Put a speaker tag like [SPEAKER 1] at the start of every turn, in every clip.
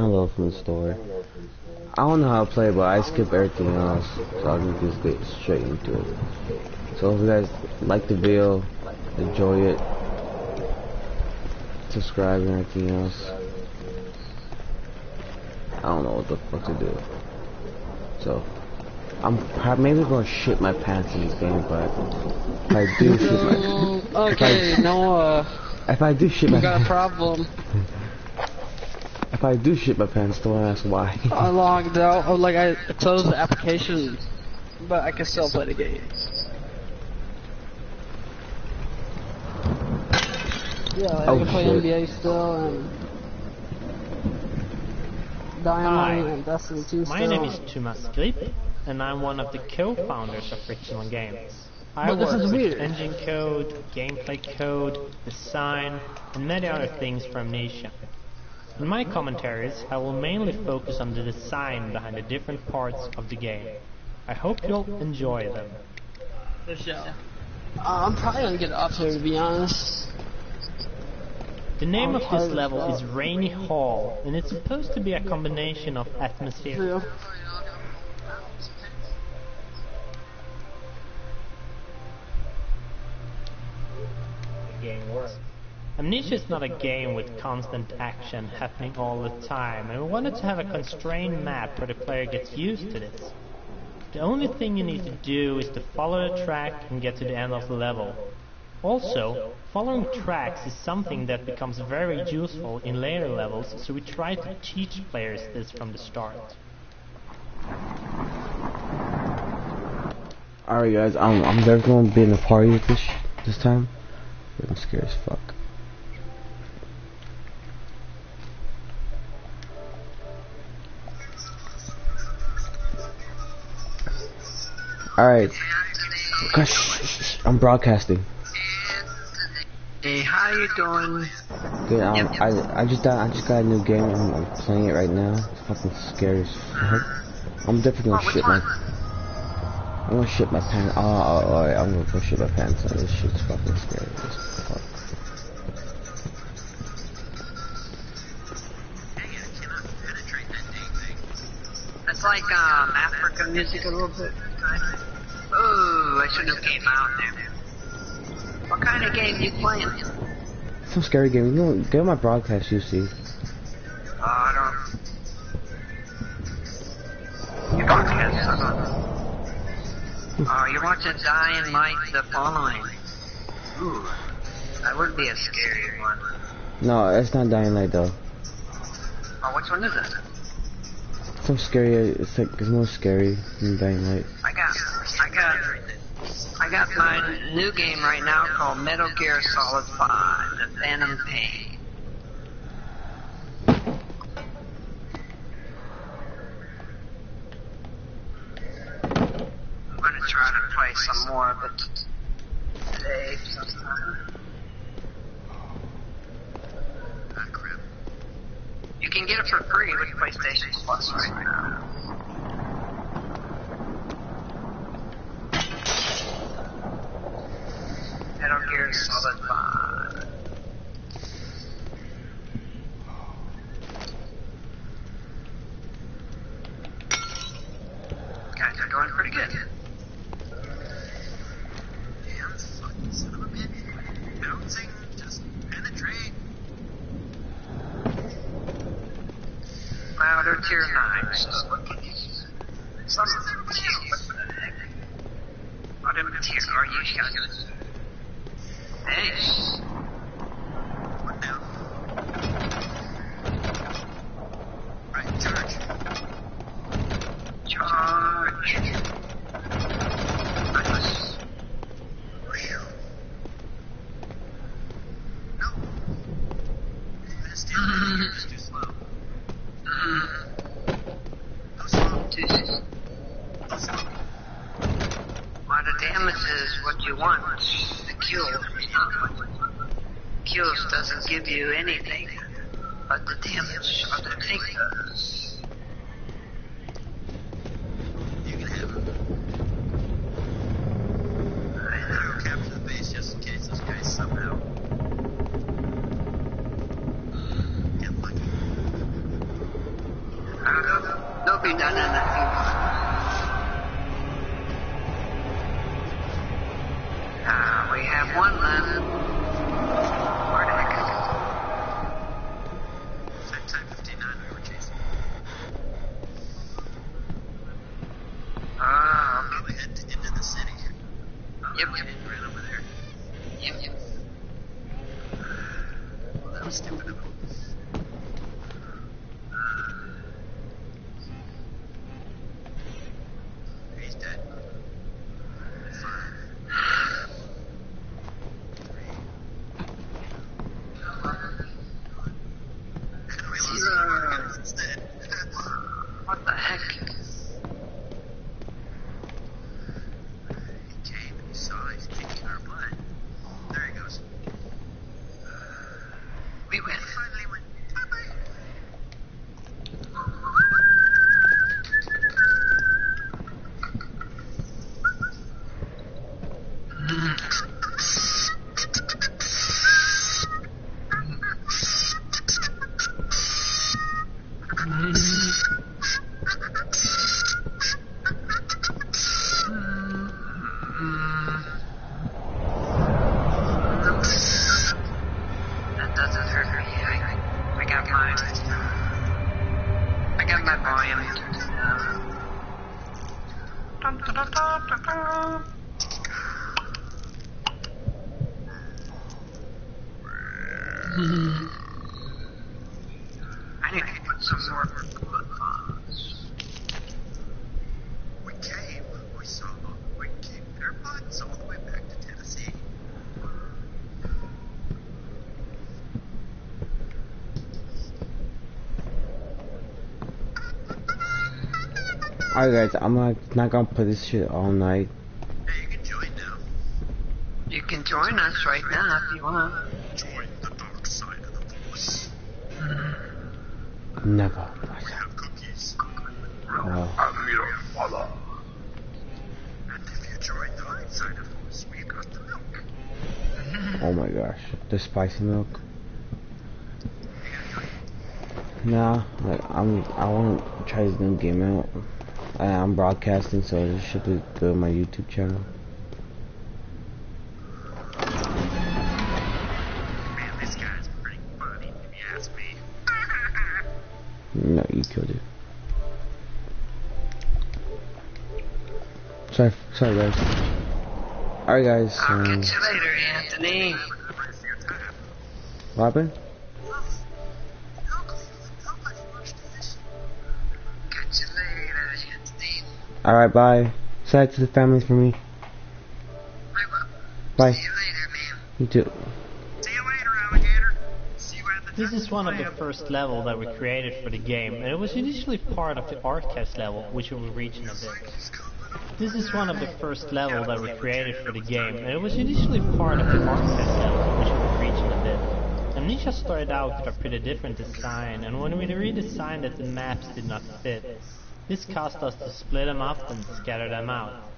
[SPEAKER 1] download from the store. I don't know how to play, but I skip everything else, so I can just get straight into it. So if you guys like the video, enjoy it, subscribe and everything else. I don't know what the fuck to do. So I'm maybe gonna shit my pants in this game, but if I do shit my
[SPEAKER 2] okay,
[SPEAKER 1] if I do shit my
[SPEAKER 2] got a problem.
[SPEAKER 1] If I do shit my pants, don't ask why.
[SPEAKER 2] I logged out. Oh, like I closed the application, but I can still play the game. Yeah, like I can play NBA still and Dynamite and Destiny 2 still.
[SPEAKER 3] My name is Thomas Grip, and I'm one of the co-founders of Frictional Games. I work with engine code, gameplay code, design, and many other things for Amnesia. In my commentaries, I will mainly focus on the design behind the different parts of the game. I hope you'll enjoy them.
[SPEAKER 2] For sure. I'm probably gonna get up here, to be honest.
[SPEAKER 3] The name of this level is Rainy Hall, and it's supposed to be a combination of atmosphere. The game works. Amnesia is not a game with constant action happening all the time, and we wanted to have a constrained map where the player gets used to this. The only thing you need to do is to follow the track and get to the end of the level. Also, following tracks is something that becomes very useful in later levels, so we try to teach players this from the start.
[SPEAKER 1] Alright guys, I'm never gonna be in a party with this time. I'm scared as fuck. Alright. Gosh, I'm broadcasting.
[SPEAKER 4] Hey, how you doing?
[SPEAKER 1] Good. I just got a new game and I'm playing it right now. It's fucking scary as fuck. I'm definitely gonna shit my. I'm gonna shit my pants. Alright, I'm gonna go shit my pants. This shit's fucking scary as fuck.
[SPEAKER 4] It's like African music a little bit. Oh, I should have came out there. What kind of game you playing?
[SPEAKER 1] Some scary game. You know, get on my broadcast, you see.
[SPEAKER 4] I don't. You broadcast? Oh, you're watching Dying Light: The Following. Ooh, that would be a scary one.
[SPEAKER 1] No, it's not Dying Light though.
[SPEAKER 4] Oh, which one is it?
[SPEAKER 1] Some scary. It's more scary than Dying Light.
[SPEAKER 4] I got my new game right now called Metal Gear Solid 5, The Phantom Pain. I'm gonna try to play some more of it today sometime. Ah, crap. You can get it for free with PlayStation Plus right now. Metal Gear Solid 5. Guys are doing pretty good. Damn fucking son of a bitch. Bouncing, just penetrate. Louder tier 9. Some tier, what the heck? What tier are you shouting? Hey. What now? Right, charge. Charge. Nice. No. This is too slow. How slow? Too slow. How slow? Well, the damage is what you want. The kill. Kills doesn't give you anything, but the damage of the tank does. You can have it. I'll capture the base just in case those guys somehow get lucky. be done in a few months. We have one left. Where the heck is it? Same time 59 we were chasing. We head into the city. Yep. Right over there. Yep. Well, that was stupid of him. He's dead. What the heck? He came and he saw he's kicking our butt. There he goes. We win. Finally win. Bye-bye. That doesn't hurt me. I got mine. I got my volume. Dun, dun, dun, dun, dun, dun. I need to put some more coupons. We came, we saw, we kicked their butts all the way back to Tennessee.
[SPEAKER 1] Alright guys, I'm not gonna play this shit all night.
[SPEAKER 4] Hey, you can join now. You can join us right now if you want. Join the dark side of the force.
[SPEAKER 1] Never.
[SPEAKER 4] We have cookies.
[SPEAKER 1] Oh.
[SPEAKER 4] I'm your father. And if you join the light side of the force, we got the milk.
[SPEAKER 1] Oh my gosh, the spicy milk. Nah, I want to try this new game out. I'm broadcasting, so it should be good on my YouTube channel.
[SPEAKER 4] Man, this guy's pretty funny, if you ask me.
[SPEAKER 1] No, you killed it. Sorry guys. Alright guys,
[SPEAKER 4] I'll catch you later, Anthony.
[SPEAKER 1] what happened?
[SPEAKER 4] Catch you later, Anthony.
[SPEAKER 1] Alright, bye. Say hi to the family for me. Bye.
[SPEAKER 4] See you later, man.
[SPEAKER 1] You too.
[SPEAKER 4] See you later, alligator. See you at the
[SPEAKER 3] This is one of the first levels that we created for the game, and it was initially part of the archives level, which we will reach in a bit. This is one of the first levels that we created for the game, and it was initially part of the archives level, which we will reach in a bit. Amnesia started out with a pretty different design, and when we redesigned it, the maps did not fit. This caused us to split them up and scatter them out.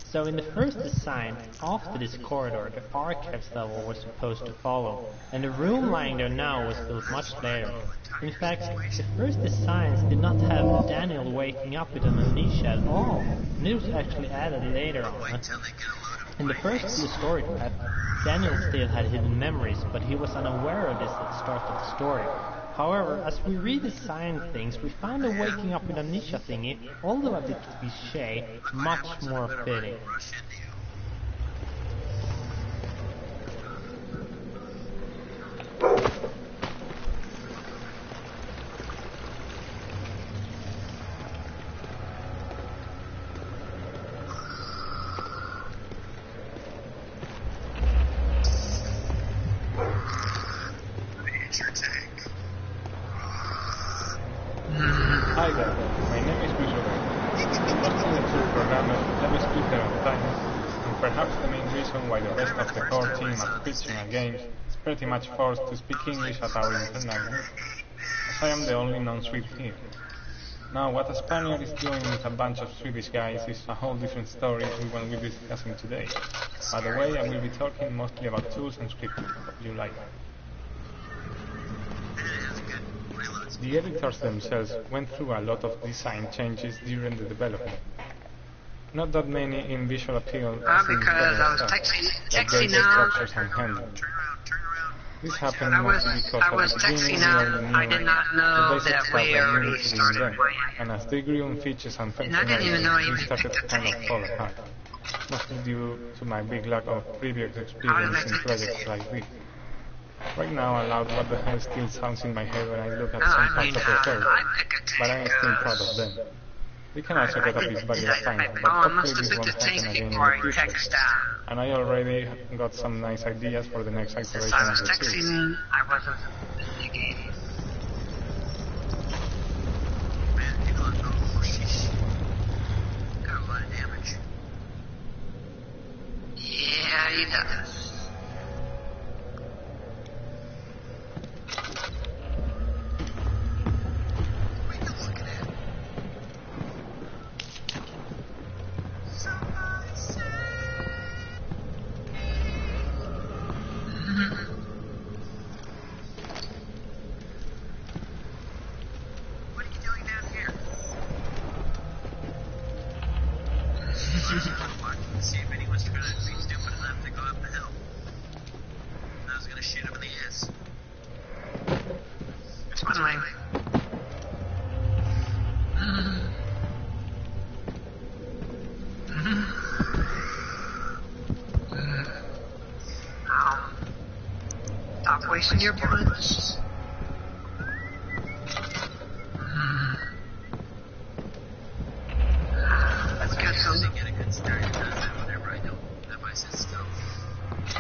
[SPEAKER 3] So in the first design, after this corridor, the archives level was supposed to follow, and the room lying there now was built much later. In fact, the first designs did not have Daniel waking up with an amnesia at all, and it was actually added later on. In the first story path, Daniel still had hidden memories, but he was unaware of this at the start of the story. However, as we redesigned things, we found the waking up with amnesia thingy, although a bit cliché, much more fitting.
[SPEAKER 5] Hi there, my name is Visual. Talking the two programmers, let me speak there at times, and perhaps the main reason why the rest of the core team at Pitching Games is pretty much forced to speak English at our internal group, as I am the only non-Swede here. Now, what a Spaniard is doing with a bunch of Swedish guys is a whole different story to what we'll be discussing today. By the way, I will be talking mostly about tools and scripting. Hope you like.
[SPEAKER 4] That's good. Reload.
[SPEAKER 5] The editors themselves went through a lot of design changes during the development. Not that many in visual appeal as in
[SPEAKER 4] because I was
[SPEAKER 5] stuff,
[SPEAKER 4] texting
[SPEAKER 5] but great
[SPEAKER 4] now.
[SPEAKER 5] structures and handling. This happened
[SPEAKER 4] I was
[SPEAKER 5] mostly because at the beginning we only
[SPEAKER 4] I
[SPEAKER 5] knew
[SPEAKER 4] did not
[SPEAKER 5] the
[SPEAKER 4] know
[SPEAKER 5] basic
[SPEAKER 4] that
[SPEAKER 5] stuff
[SPEAKER 4] we
[SPEAKER 5] that
[SPEAKER 4] already
[SPEAKER 5] needed to be
[SPEAKER 4] started
[SPEAKER 5] done,
[SPEAKER 4] playing.
[SPEAKER 5] and as they grew on features and
[SPEAKER 4] And I didn't even know
[SPEAKER 5] functionality,
[SPEAKER 4] he
[SPEAKER 5] we
[SPEAKER 4] picked
[SPEAKER 5] started
[SPEAKER 4] up
[SPEAKER 5] to
[SPEAKER 4] the
[SPEAKER 5] kind of
[SPEAKER 4] tank.
[SPEAKER 5] fall apart, mostly due to my big lack of previous experience in projects like this. Right now, aloud, what the hell still sounds in my head when I look at some parts of the code, but I am still proud of them. We can also get up this various times, but hopefully this won't happen again in the future. And I already got some nice ideas for the next iteration
[SPEAKER 4] I
[SPEAKER 5] of
[SPEAKER 4] was
[SPEAKER 5] the series.
[SPEAKER 4] texting, I wasn't thinking. Got a lot of damage. Yeah, he does.
[SPEAKER 6] See if anyone's trying to be stupid enough to go up the hill. I was gonna shoot him in the ass.
[SPEAKER 4] It's one way. Stop wasting your bullets. Let's get some.
[SPEAKER 6] Get a good start. It does that whenever I don't. If I sit still.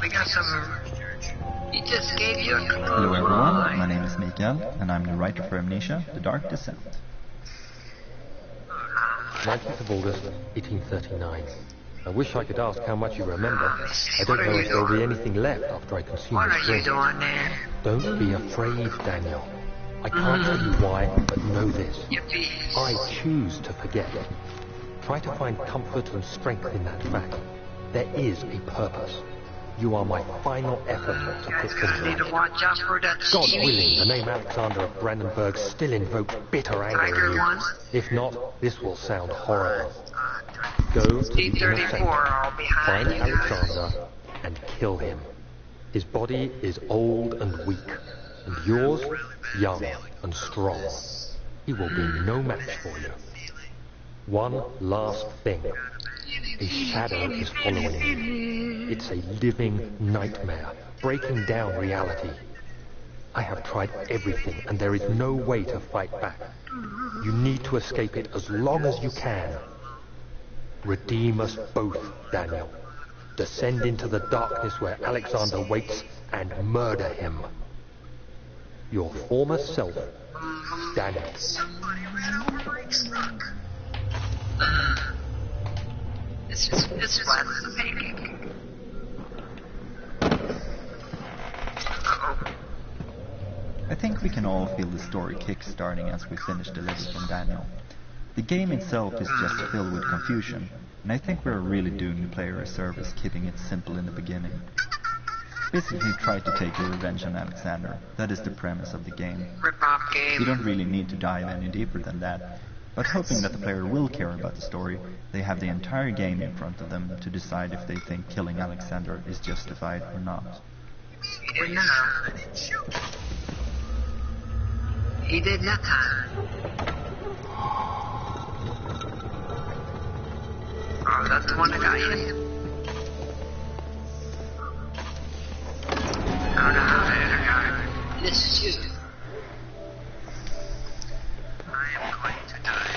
[SPEAKER 4] We got some. He just gave you a clue.
[SPEAKER 7] Hello everyone, my name is Mikael, and I'm the writer for Amnesia, The Dark Descent.
[SPEAKER 8] 19th of August, 1839. I wish I could ask how much you remember. I don't know if there'll be anything left after I consume
[SPEAKER 4] What
[SPEAKER 8] this
[SPEAKER 4] are you
[SPEAKER 8] drink.
[SPEAKER 4] doing there?
[SPEAKER 8] Don't be afraid, Daniel. I can't tell you why, but know this.
[SPEAKER 4] Yippee.
[SPEAKER 8] I choose to forget. Try to find comfort and strength in that fact. There is a purpose. You are my final effort to
[SPEAKER 4] Guys
[SPEAKER 8] put
[SPEAKER 4] gonna
[SPEAKER 8] things
[SPEAKER 4] need to
[SPEAKER 8] right.
[SPEAKER 4] watch out for that
[SPEAKER 8] God
[SPEAKER 4] Stevie.
[SPEAKER 8] willing, the name Alexander of Brandenburg still invokes bitter anger
[SPEAKER 4] Tiger
[SPEAKER 8] in you.
[SPEAKER 4] one.
[SPEAKER 8] If not, this will sound horrible. Go to the inner
[SPEAKER 4] D34
[SPEAKER 8] sanctum,
[SPEAKER 4] all behind
[SPEAKER 8] find
[SPEAKER 4] you guys.
[SPEAKER 8] Alexander, and kill him. His body is old and weak, and yours, young and strong. He will be no match for you. One last thing. A shadow is following you. It's a living nightmare, breaking down reality. I have tried everything, and there is no way to fight back. You need to escape it as long as you can. Redeem us both, Daniel. Descend into the darkness where Alexander waits and murder him. Your former self, Daniel.
[SPEAKER 4] It's flat as a pancake. Uh-oh.
[SPEAKER 7] I think we can all feel the story kick-starting as we finish the letter from Daniel. The game itself is just filled with confusion, and I think we're really doing the player a service keeping it simple in the beginning. Basically try to take your revenge on Alexander. That is the premise of the game.
[SPEAKER 4] Rip-off
[SPEAKER 7] You
[SPEAKER 4] game.
[SPEAKER 7] don't really need to dive any deeper than that, but hoping that the player will care about the story, they have the entire game in front of them to decide if they think killing Alexander is justified or not.
[SPEAKER 4] He did not. He did that time. Oh, that's the one that got hit. Oh no, this is you. I am going to die.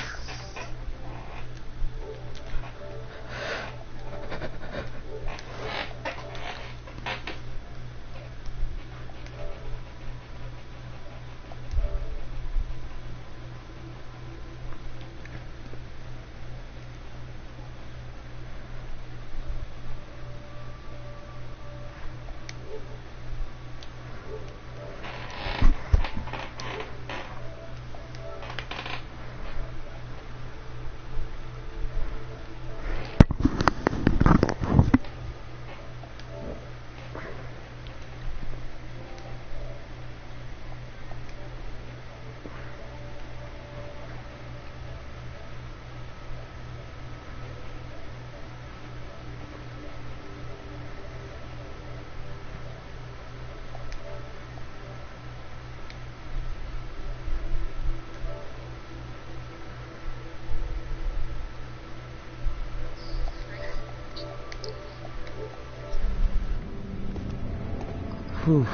[SPEAKER 1] Whew.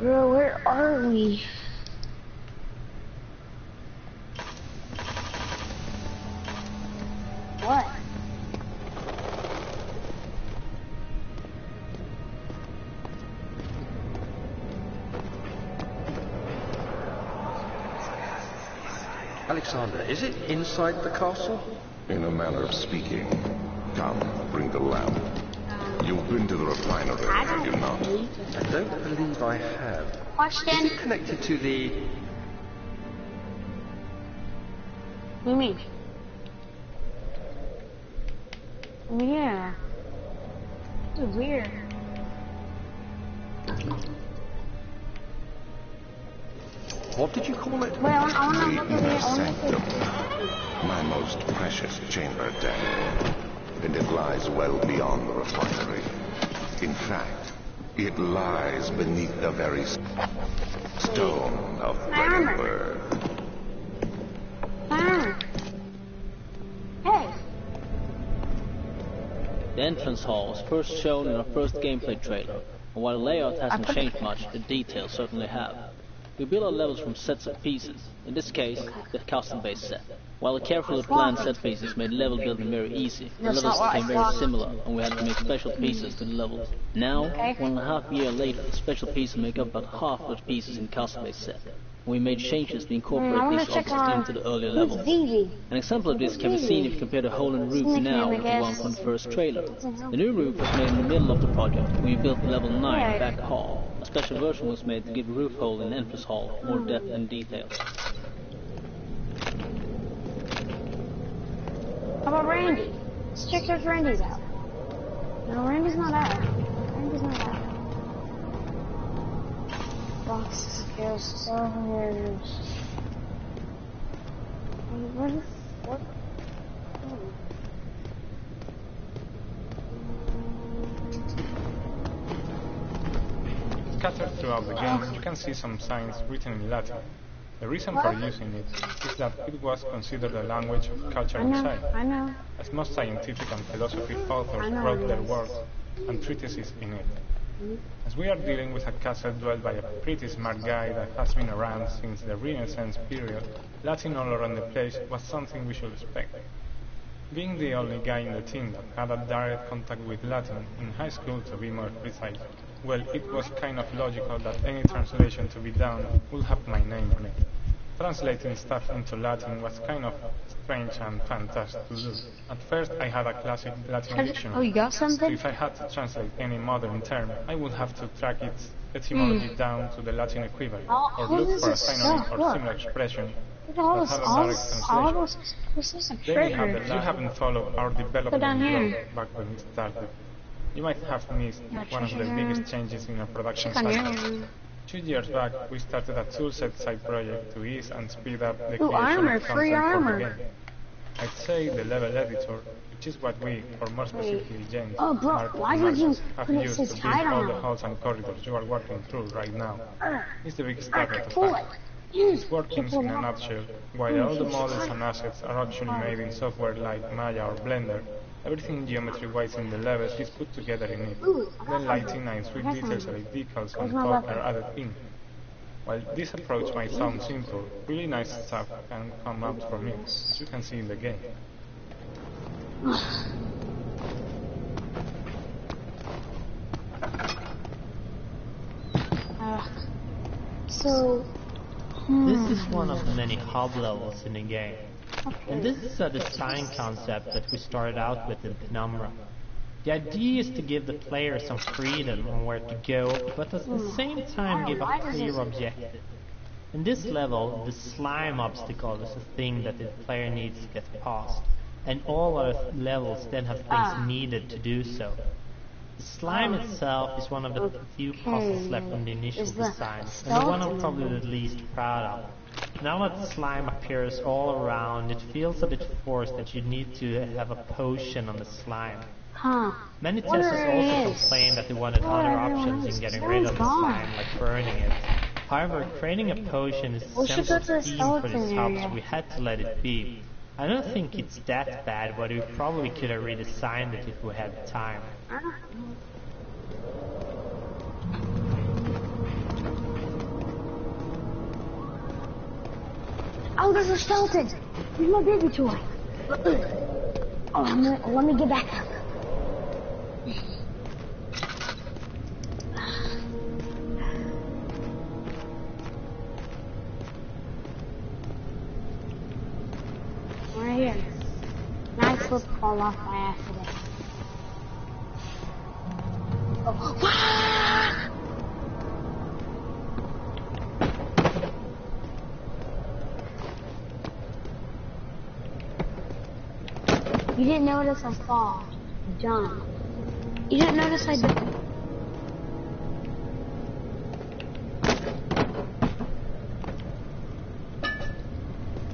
[SPEAKER 9] Bro, where are we? What?
[SPEAKER 10] Alexander, is it inside the castle?
[SPEAKER 11] In a manner of speaking. Come, bring the lamp. You've been to the refinery, have you not?
[SPEAKER 10] I don't believe I have.
[SPEAKER 9] Watch
[SPEAKER 10] Is
[SPEAKER 9] then.
[SPEAKER 10] it connected to the...
[SPEAKER 9] What do you mean? Yeah. This is weird.
[SPEAKER 10] What did you call it?
[SPEAKER 9] Wait, I wanna
[SPEAKER 11] The
[SPEAKER 9] look at
[SPEAKER 11] inner
[SPEAKER 9] it. I wanna
[SPEAKER 11] sanctum. My most precious chamber, Daniel. And it lies well beyond the refinery. In fact, it lies beneath the very stone of Edinburgh.
[SPEAKER 9] Hey!
[SPEAKER 2] The entrance hall was first shown in our first gameplay trailer, and while the layout hasn't changed much, the details certainly have. We build our levels from sets of pieces, in this case, the custom-based set. While the carefully planned set pieces made level building very easy, the levels became very similar, and we had to make special pieces to the levels. Now, 1.5 years later, the special pieces make up about half of the pieces in the custom-based set. We made changes to incorporate these objects into the earlier levels. An example of this can be seen if you compare the hole in the roof now with the one from the first trailer. The new roof was made in the middle of the project, when we built level 9 back hall. A special version was made to give the roof hole in the entrance hall more depth and detail.
[SPEAKER 9] How about Randy? Let's check if Randy's out. No, Randy's not out. Randy's not out. Boxes, kills, servers. What is... What?
[SPEAKER 5] Scattered throughout the game, you can see some signs written in Latin. The reason for using it is that it was considered a language of culture and science,
[SPEAKER 9] I know.
[SPEAKER 5] as most scientific and philosophy authors wrote their works and treatises in it. As we are dealing with a castle dwelled by a pretty smart guy that has been around since the Renaissance period, Latin all around the place was something we should expect. Being the only guy in the team that had a direct contact with Latin, in high school to be more precise, well, it was kind of logical that any translation to be done would have my name on it. Translating stuff into Latin was kind of strange and fantastic to do. At first I had a classic Latin dictionary,
[SPEAKER 9] Oh, you got
[SPEAKER 5] so
[SPEAKER 9] something?
[SPEAKER 5] if I had to translate any modern term, I would have to track its etymology down to the Latin equivalent, or look for a synonym or similar expression
[SPEAKER 9] Look at all
[SPEAKER 5] that
[SPEAKER 9] this,
[SPEAKER 5] had a
[SPEAKER 9] all
[SPEAKER 5] direct
[SPEAKER 9] this,
[SPEAKER 5] translation.
[SPEAKER 9] this is a
[SPEAKER 5] Then we have
[SPEAKER 9] trigger.
[SPEAKER 5] that you haven't followed our development
[SPEAKER 9] down here.
[SPEAKER 5] blog back when we started. You might have missed one of the biggest changes in our production
[SPEAKER 9] Check on
[SPEAKER 5] cycle.
[SPEAKER 9] your...
[SPEAKER 5] 2 years back, we started a toolset side project to ease and speed up the
[SPEAKER 9] Ooh,
[SPEAKER 5] creation
[SPEAKER 9] armor,
[SPEAKER 5] of
[SPEAKER 9] free
[SPEAKER 5] content for
[SPEAKER 9] armor.
[SPEAKER 5] the game. I'd say the level editor, which is what we, or more specifically James,
[SPEAKER 9] Oh, bro,
[SPEAKER 5] Mark,
[SPEAKER 9] why
[SPEAKER 5] and
[SPEAKER 9] did you
[SPEAKER 5] Marcus, have
[SPEAKER 9] put it
[SPEAKER 5] used
[SPEAKER 9] so
[SPEAKER 5] to build
[SPEAKER 9] tight
[SPEAKER 5] all
[SPEAKER 9] on
[SPEAKER 5] the
[SPEAKER 9] it?
[SPEAKER 5] halls and corridors you are working through right now. It's the big start of the
[SPEAKER 9] Pull it.
[SPEAKER 5] fact. Its workings in a nutshell, while all the models and assets are actually made in software like Maya or Blender, everything geometry-wise in the levels is put together in it. Then lighting and sweet details like decals on top are added in. While this approach might sound simple, really nice stuff can come out from it, as you can see in the game.
[SPEAKER 9] So...
[SPEAKER 3] This is one of the many hub levels in the game. And this is a design concept that we started out with in Penumbra. The idea is to give the player some freedom on where to go, but at the same time give a clear objective. In this level, the slime obstacle is a thing that the player needs to get past, and all other levels then have things needed to do so. The slime itself is one of the few puzzles left in the initial design, and the one I'm probably the least proud of. Now that the slime appears all around, it feels a bit forced that you need to have a potion on the slime. Many testers also complained that they wanted other options in getting rid of the slime, like burning it. However, creating a potion is essential theme for this hub, so we had to let it be. I don't think it's that bad, but we probably could have redesigned it if we had time.
[SPEAKER 9] Oh, there's a skeleton. He's my baby toy. Oh, let me get back up. Right here. Nice slip fall off by accident. Oh. You didn't notice I fall. Jump. You didn't notice I did.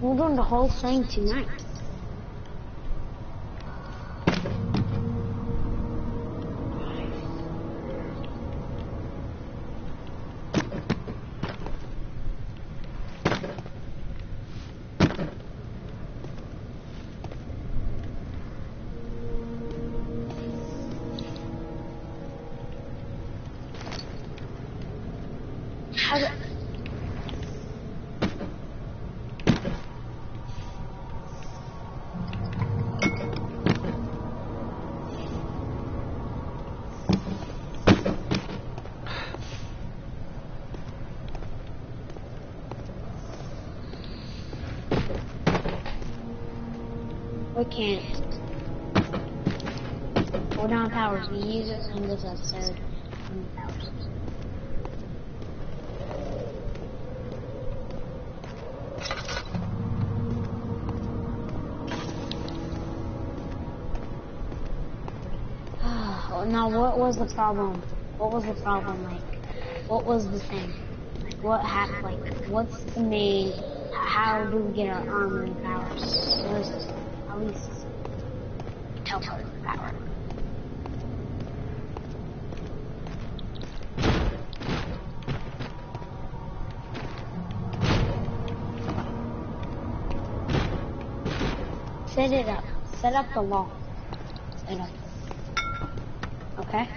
[SPEAKER 9] We're doing the whole thing tonight. We can't. Hold on powers. We use it in this episode. Powers. Oh, now what was the problem? What was the problem like? What was the thing? Like what happened? Like what's the main? How do we get our armor and powers? What is this? At least teleport power. Set it up. Set up the wall. Set up. Okay?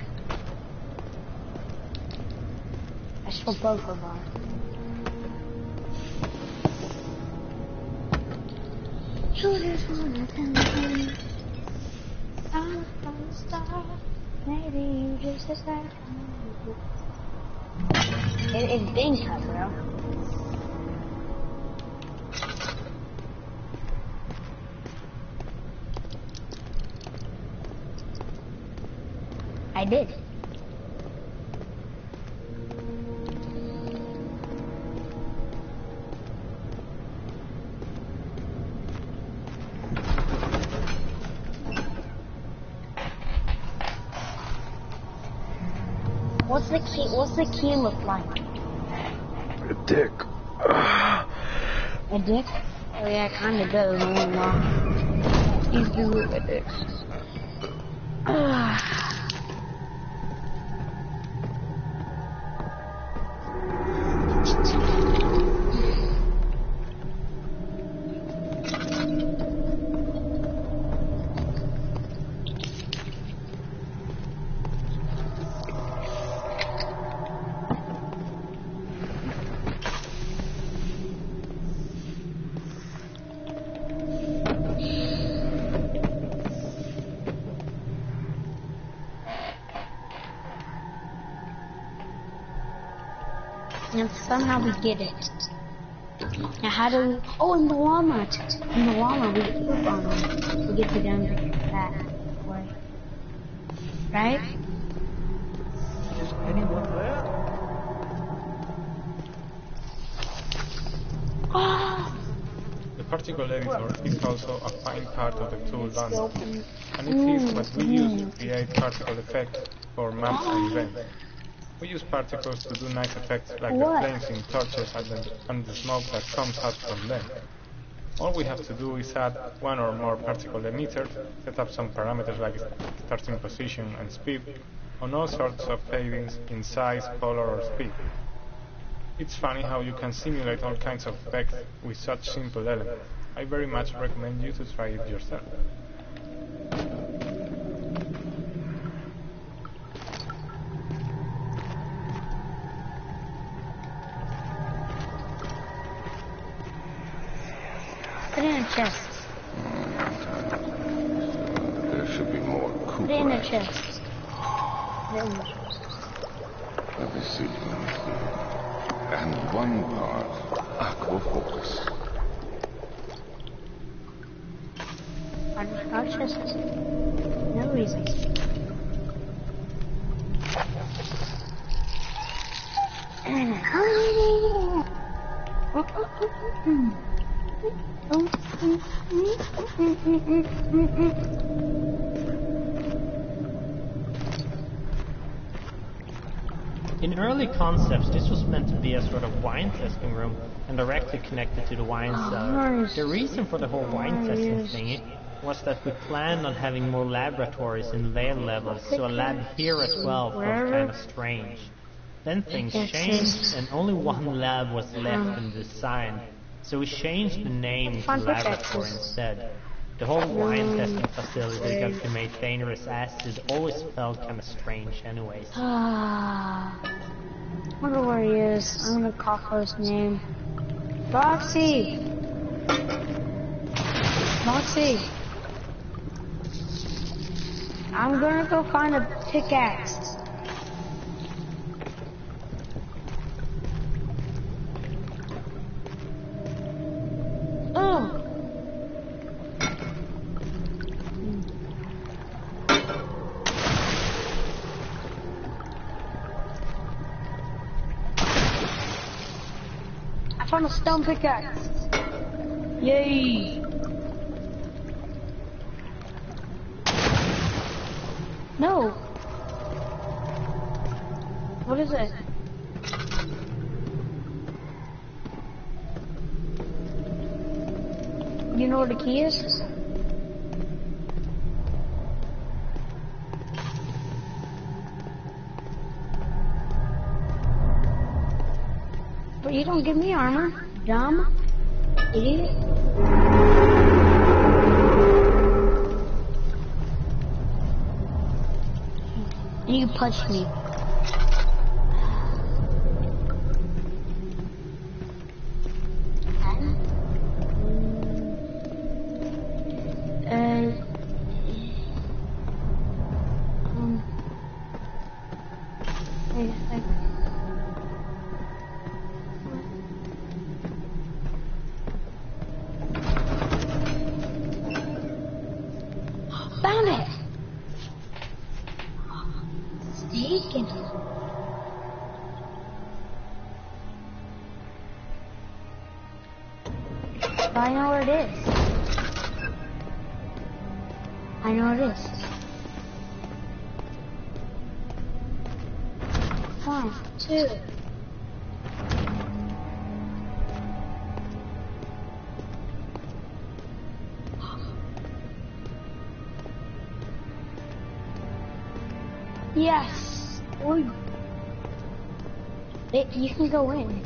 [SPEAKER 9] That's for both of us. You just wanna tell me I'm from the start. Maybe you just decide. It's being cut, bro. I did. What's the key look like?
[SPEAKER 10] A dick.
[SPEAKER 9] A dick? Oh yeah, it kinda does.
[SPEAKER 10] He's doing a dick.
[SPEAKER 9] And somehow we get it. Now how do we... Oh, in the Walmart. In the Walmart we get poop on them. We get to down that way. Right?
[SPEAKER 10] Is anyone there?
[SPEAKER 9] Oh!
[SPEAKER 5] The particle editor is also a fine part of the tool bundle, and it is what we use to create particle effects for maps and events. We use particles to do nice effects like the flames in torches and the smoke that comes out from them. All we have to do is add one or more particle emitters, set up some parameters like starting position and speed, on all sorts of fadings in size, color or speed. It's funny how you can simulate all kinds of effects with such simple elements. I very much recommend you to try it yourself.
[SPEAKER 9] Put it in a chest.
[SPEAKER 11] There should be more
[SPEAKER 9] Put
[SPEAKER 11] Cooper
[SPEAKER 9] it in a
[SPEAKER 11] action.
[SPEAKER 9] chest. Put it in a chest.
[SPEAKER 11] Let me see. And one part aqua force.
[SPEAKER 9] Our chest. No reason.
[SPEAKER 3] In early concepts, this was meant to be a sort of wine testing room and directly connected to the wine cellar. The reason for the whole wine testing thingy was that we planned on having more laboratories in Vale levels, so a lab here as well felt kind of strange. Then things changed, and only one lab was left in the design, so we changed the name to laboratory instead. The whole wine testing facility got to make dangerous acid always felt kind of strange anyways.
[SPEAKER 9] Wonder where he is. I'm gonna call for his name. Roxy! Roxy! I'm gonna go find a pickaxe. Oh! I found a stone pickaxe. Yay! No. What is it? You know where the key is? But you don't give me armor, dumb idiot. You punched me. Found it. Taken. I know where it is. I know where it is. 1, 2. Yes. Or you can go in.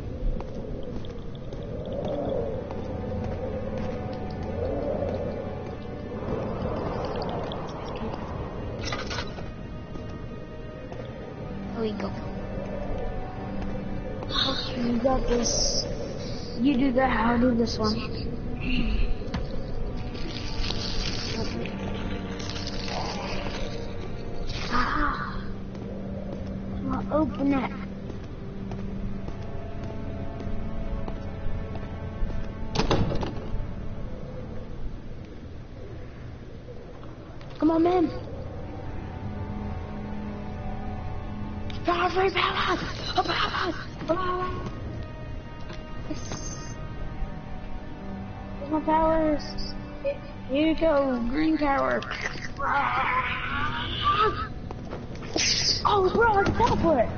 [SPEAKER 9] There we go. You got this. You do that. I'll do this one. Open it. Come on, man. Very bad. Where's my powers? Here you go, green power. Oh, bro, I can teleport!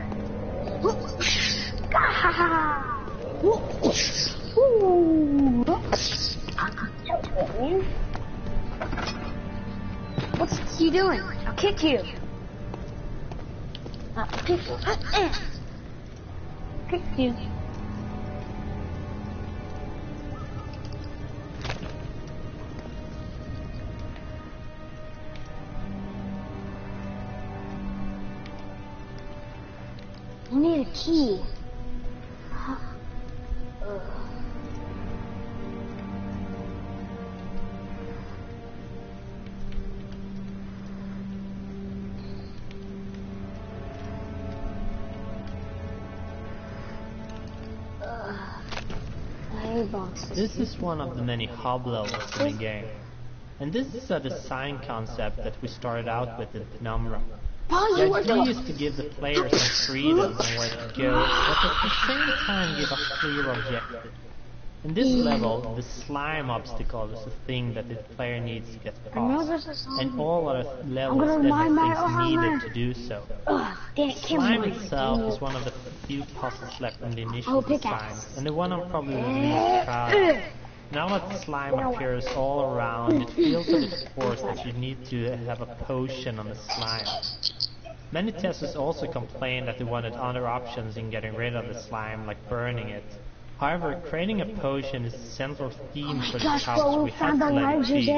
[SPEAKER 9] What's you doing? I'll kick you. I'll kick you. Kick you. I need a key. big box.
[SPEAKER 3] This is one of the many hub levels in the game. And this is a design concept that we started out with in Penumbra. The idea is to give the player some freedom on where to go, but at the same time give a clear objective. In this level, the slime obstacle is a thing that the player needs to get past, and all other levels have things needed to do so. Slime itself is one of the few puzzles left in the initial design, and the one I'm probably the least proud of. Now that slime appears all around, it feels of course that you need to have a potion on the slime. Many testers also complained that they wanted other options in getting rid of the slime, like burning it. However, creating a potion is a central theme for the hubs we had to let it be.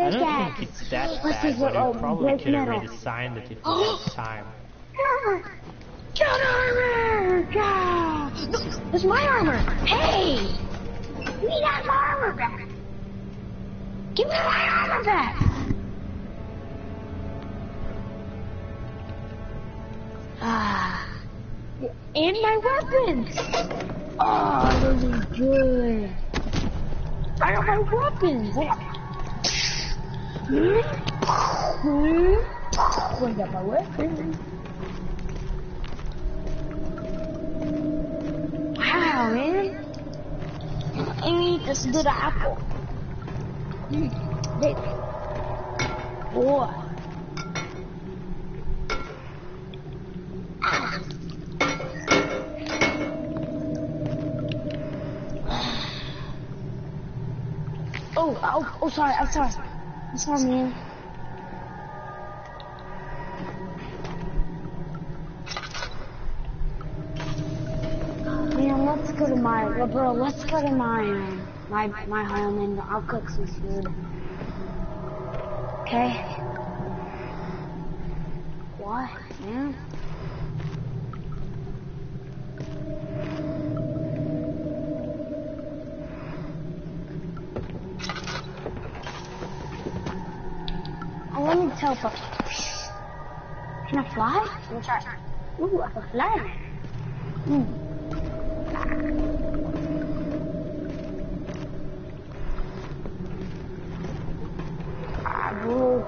[SPEAKER 3] I don't think it's that bad, but you probably could have redesigned it if you had time.
[SPEAKER 9] Get armor! No, it's my armor! Hey! We need my armor back! Give me my armor back! And my weapons! Oh, those are good. I got my weapons. I got my weapons. Wow, man. I eat this good apple. Big. Boy. Oh, sorry, I'm sorry, man. Man, let's go to let's go to my home and I'll cook some food. Okay? What, man? Let me teleport. Can I fly? Let me try. Ooh, I can fly. Bro.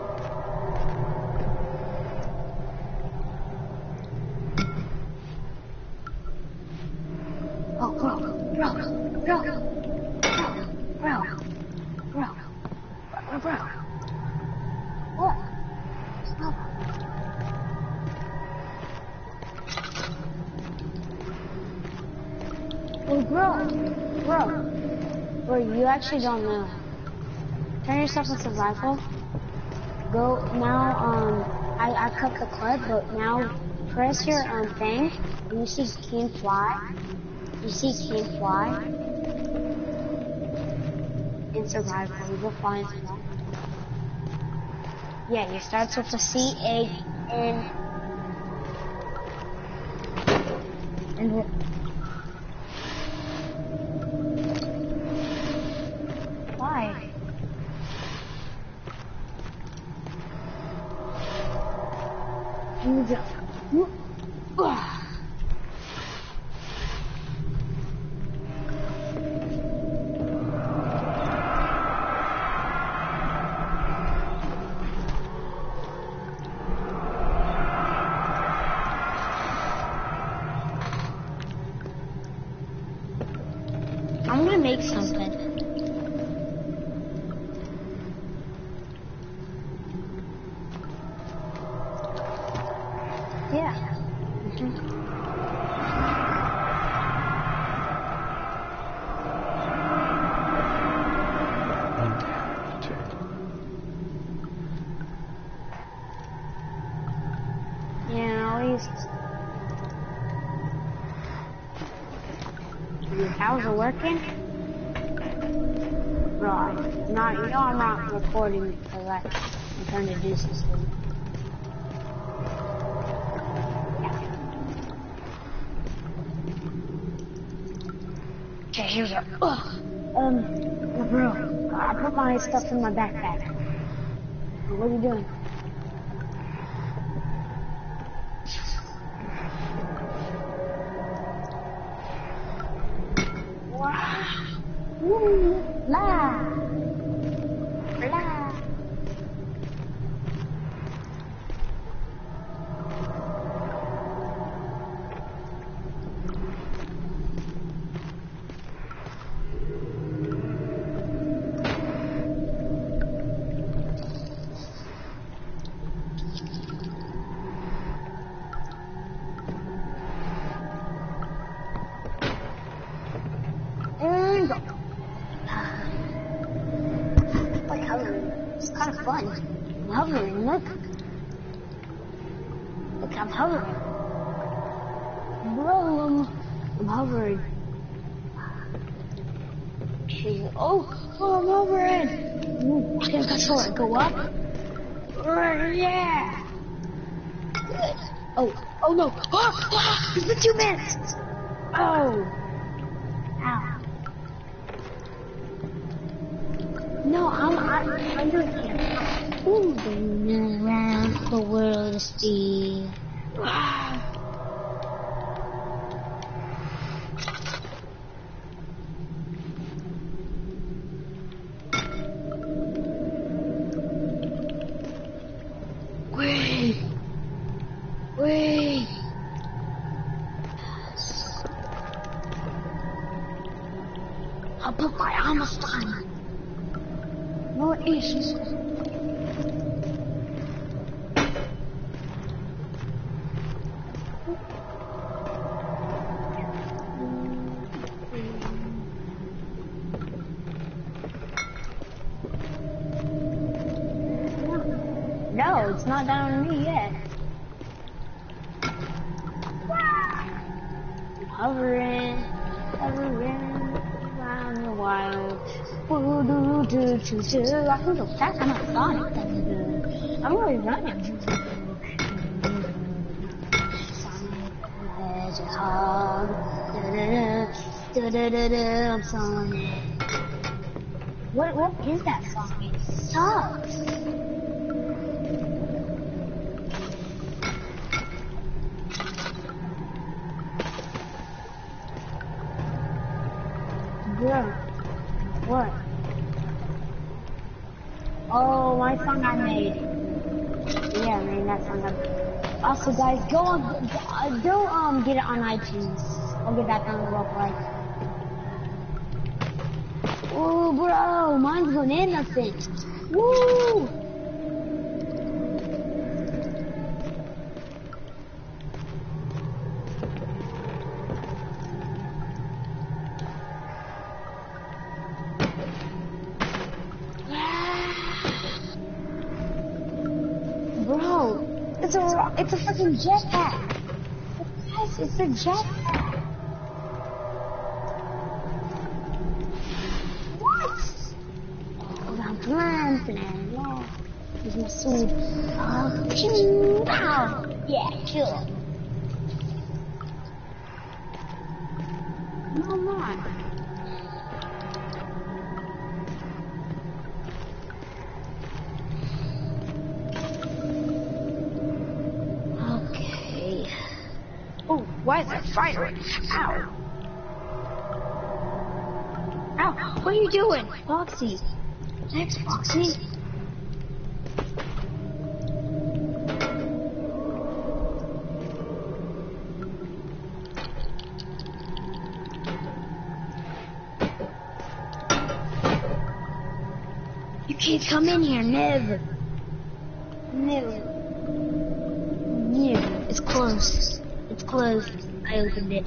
[SPEAKER 9] Oh, bro. What? Stop. Oh, bro, you actually don't know. Turn yourself to survival. Go now. I cut the clip, but now press your thing. And you see can fly. You see can fly. In survival, you go fly in survival. Yeah, you start with the C, A, N, and why? I'm gonna make something. Yeah. Yeah, at least the cows are working. Right. Not, you know I'm not recording because I'm trying to do something. Okay, here we go. Bro, I put my stuff in my backpack. What are you doing? Wow. Woo! La! La! Like hovering. It's kind of fun. I'm hovering, look. Look, I'm hovering. Bro, I'm hovering. Okay. Oh, I'm hovering. Ooh, I can control it. Go up. Yeah. Good. Oh no. Oh, it's been 2 minutes. Oh. Ow. No, I'm doing it. Moving around the world to see. Wait. I'll put my armor on. No issues. No, it's not down to me yet. Hovering around the wild. I can go fast. I'm not Sonic. I'm really running. Sonic Hedgehog. I'm Sonic. What is that song? It sucks. Bro, what? Oh, my song I made. Yeah, I made that song up. Also, guys, go get it on iTunes. I'll get that down real quick. Oh, bro, mine's going innocent. Woo! Bro, it's a fucking jetpack. Guys, it's a jetpack. What? Yeah. Here's my sword. Yeah, kill. No more. Oh, why is that firing? Ow! Ow! What are you doing? Foxy! Thanks, Foxy! You can't come in here, never! Never! It's closed. It's closed. I opened it.